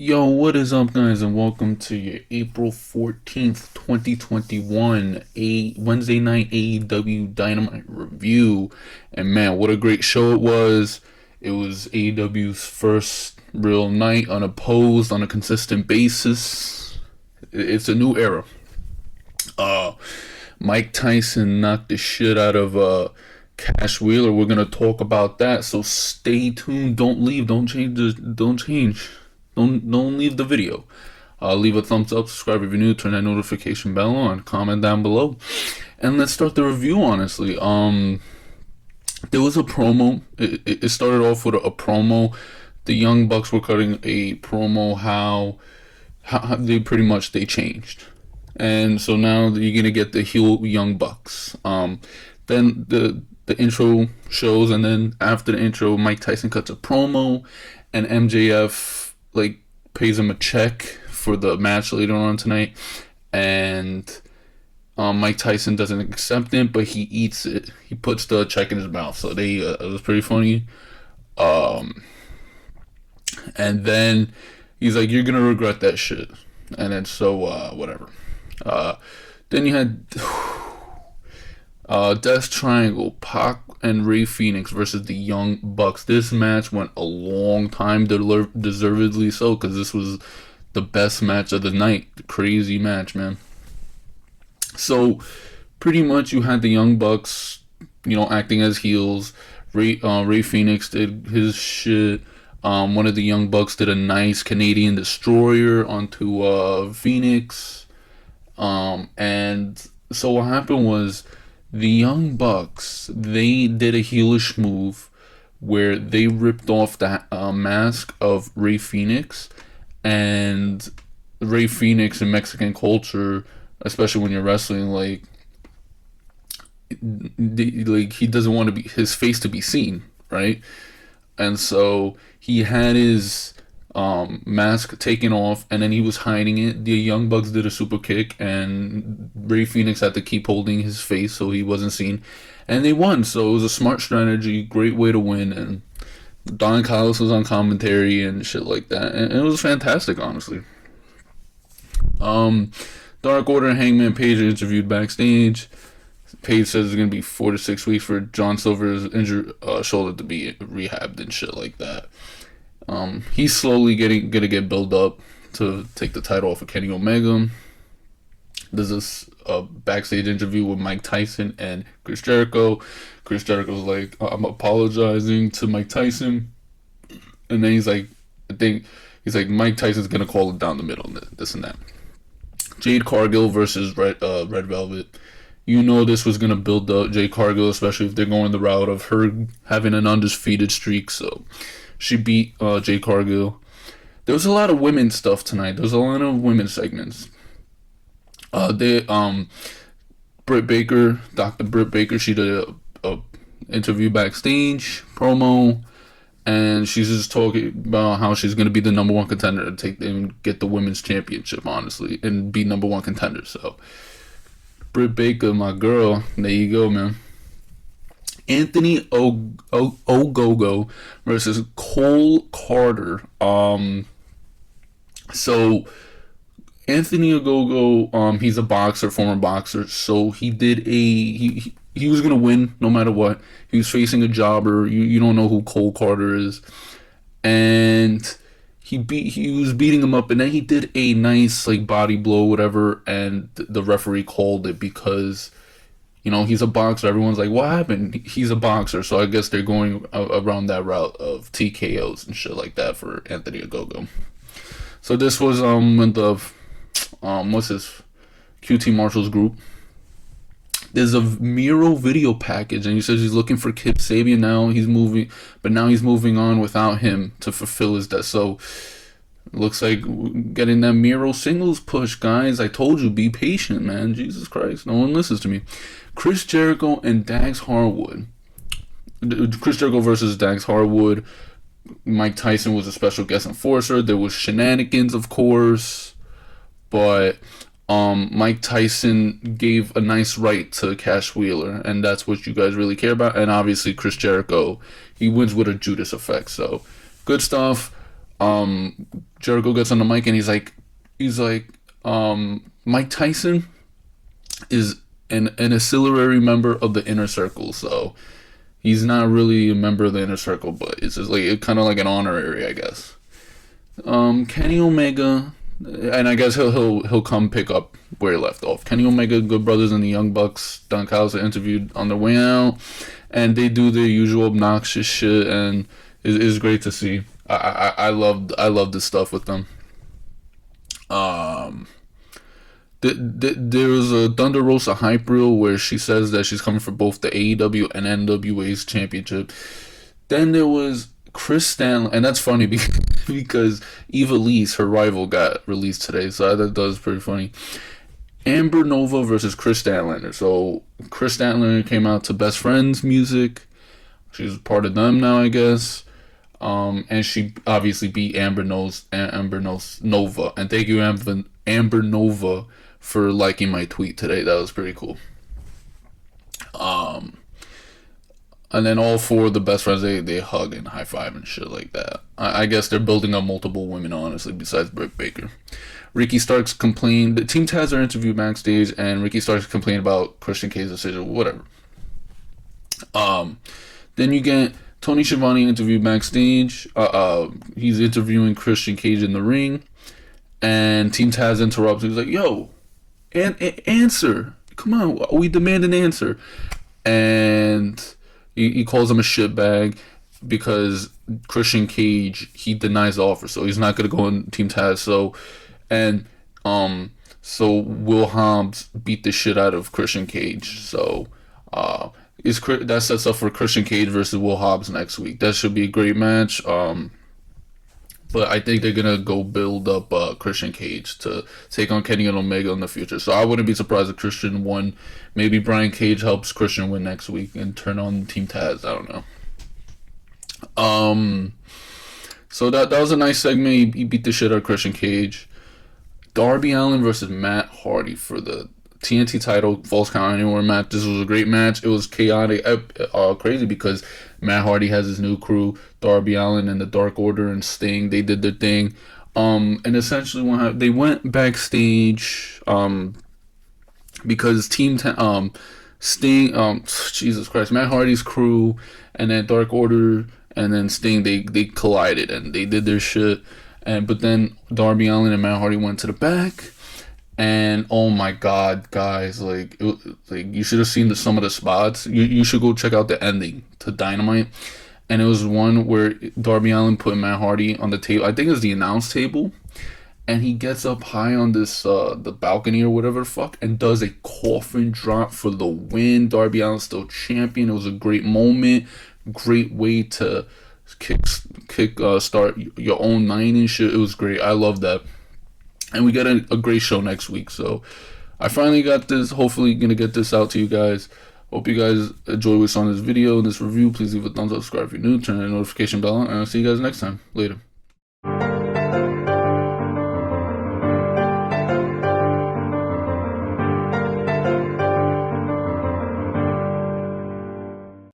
Yo, what is up, guys, and welcome to your April 14th, 2021, a Wednesday night AEW Dynamite review. And man, what a great show it was. It was AEW's first real night unopposed on a consistent basis. It's a new era. Mike Tyson knocked the shit out of Cash Wheeler. We're gonna talk about that, so stay tuned. Don't leave. Don't change. Don't leave the video. Leave a thumbs up, subscribe if you're new, turn that notification bell on, comment down below, and let's start the review. Honestly, there was a promo. It started off with a promo. The Young Bucks were cutting a promo how they pretty much they changed, and so now you're gonna get the heel Young Bucks. Then the intro shows, and then after the intro, Mike Tyson cuts a promo, and MJF pays him a check for the match later on tonight, and Mike Tyson doesn't accept it, but he eats it. He puts the check in his mouth. So it was pretty funny. And then he's like, "You're gonna regret that shit." And then whatever. Then you had Death Triangle, Pac and Rey Fenix versus the Young Bucks. This match went a long time, deservedly so, because this was the best match of the night. Crazy match, man. So, pretty much you had the Young Bucks, acting as heels. Rey Fenix did his shit. One of the Young Bucks did a nice Canadian Destroyer onto Phoenix. And so what happened was, the Young Bucks, they did a heelish move where they ripped off the mask of Rey Fenix. And Rey Fenix in Mexican culture, especially when you're wrestling, he doesn't want his face to be seen, right? And so he had his mask taken off, and then he was hiding it. The Young Bucks did a super kick, and Rey Fenix had to keep holding his face so he wasn't seen, and they won. So it was a smart strategy, great way to win. And Don Callis was on commentary and shit like that, and it was fantastic, honestly. Dark Order and Hangman Page are interviewed backstage. Page says it's gonna be 4 to 6 weeks for John Silver's injured shoulder to be rehabbed and shit like that. He's slowly gonna get built up to take the title off of Kenny Omega. There's this backstage interview with Mike Tyson and Chris Jericho. Chris Jericho's like, "I'm apologizing to Mike Tyson," and then he's like, Mike Tyson's gonna call it down the middle, this and that. Jade Cargill versus Red Velvet. This was gonna build up Jade Cargill, especially if they're going the route of her having an undefeated streak. So she beat Jade Cargill. There was a lot of women's stuff tonight. There was a lot of women's segments. Britt Baker, Dr. Britt Baker, she did a interview backstage promo, and she's just talking about how she's gonna be the number one contender to take and get the women's championship, honestly, and be number one contender. So Britt Baker, my girl, there you go, man. Anthony Ogogo versus Cole Karter. So Anthony Ogogo, he's a boxer, former boxer. So he did he was gonna win no matter what. He was facing a jobber. You don't know who Cole Karter is, and he was beating him up, and then he did a nice body blow, whatever, and the referee called it because he's a boxer. Everyone's like, what happened? He's a boxer. So I guess they're going around that route of TKOs and shit like that for Anthony Ogogo. So this was when the what's his QT Marshall's group. There's a Miro video package, and he says he's looking for Kip Sabian now. He's moving on without him to fulfill his death. So looks like getting that Miro singles push, guys. I told you, be patient, man. Jesus Christ, no one listens to me. Chris Jericho and Dax Harwood. Chris Jericho versus Dax Harwood. Mike Tyson was a special guest enforcer. There was shenanigans, of course, but Mike Tyson gave a nice right to Cash Wheeler, and that's what you guys really care about. And obviously Chris Jericho, he wins with a Judas effect. So good stuff. Jericho gets on the mic and he's like, Mike Tyson is an ancillary member of the inner circle, so he's not really a member of the inner circle, but it's just like kind of like an honorary, I guess. Kenny Omega, and I guess he'll come pick up where he left off. Kenny Omega, Good Brothers, and the Young Bucks, Don Callis, are interviewed on their way out, and they do their usual obnoxious shit, and it's great to see. I love this stuff with them. There was a Thunder Rosa hype reel where she says that she's coming for both the AEW and NWA's championship. Then there was Kris Statlander, and that's funny because Eva Lee's, her rival, got released today, so that was pretty funny. Amber Nova versus Kris Statlander. So Kris Statlander came out to Best Friends music. She's part of them now, I guess. And she obviously beat Amber Nova. And thank you, Amber Nova, for liking my tweet today. That was pretty cool. And then all four of the Best Friends, they hug and high five and shit like that. I guess they're building up multiple women, honestly, besides Britt Baker. Ricky Starks complained. The Team Taz are interviewed backstage, and Ricky Starks complained about Christian Cage's decision, whatever. Then you get Tony Schiavone interviewed backstage. He's interviewing Christian Cage in the ring, and Team Taz interrupts. He's like, "Yo, answer! Come on, we demand an answer." And he calls him a shitbag because Christian Cage, he denies the offer, so he's not gonna go in Team Taz. So Will Hobbs beat the shit out of Christian Cage. So that sets up for Christian Cage versus Will Hobbs next week. That should be a great match. But I think they're gonna go build up Christian Cage to take on Kenny and Omega in the future. So I wouldn't be surprised if Christian won. Maybe Brian Cage helps Christian win next week and turn on Team Taz. I don't know. So that was a nice segment. He beat the shit out of Christian Cage. Darby Allin versus Matt Hardy for the TNT title, Falls Count Anywhere match. This was a great match. It was chaotic, crazy, because Matt Hardy has his new crew, Darby Allin and the Dark Order and Sting. They did their thing, and essentially when they went backstage, because Sting, Jesus Christ, Matt Hardy's crew and then Dark Order and then Sting, they collided and they did their shit, but then Darby Allin and Matt Hardy went to the back. And oh my god, guys, like you should have seen some of the spots. You should go check out the ending to Dynamite. And it was one where Darby Allin put Matt Hardy on the table. I think it was the announce table. And he gets up high on this the balcony or whatever the fuck and does a coffin drop for the win. Darby Allin's still champion. It was a great moment. Great way to start your own night and shit. It was great. I love that. And we got a great show next week. So I finally got this. Hopefully going to get this out to you guys. Hope you guys enjoy what's on this video, this review. Please leave a thumbs up, subscribe if you're new, turn the notification bell on, and I'll see you guys next time. Later.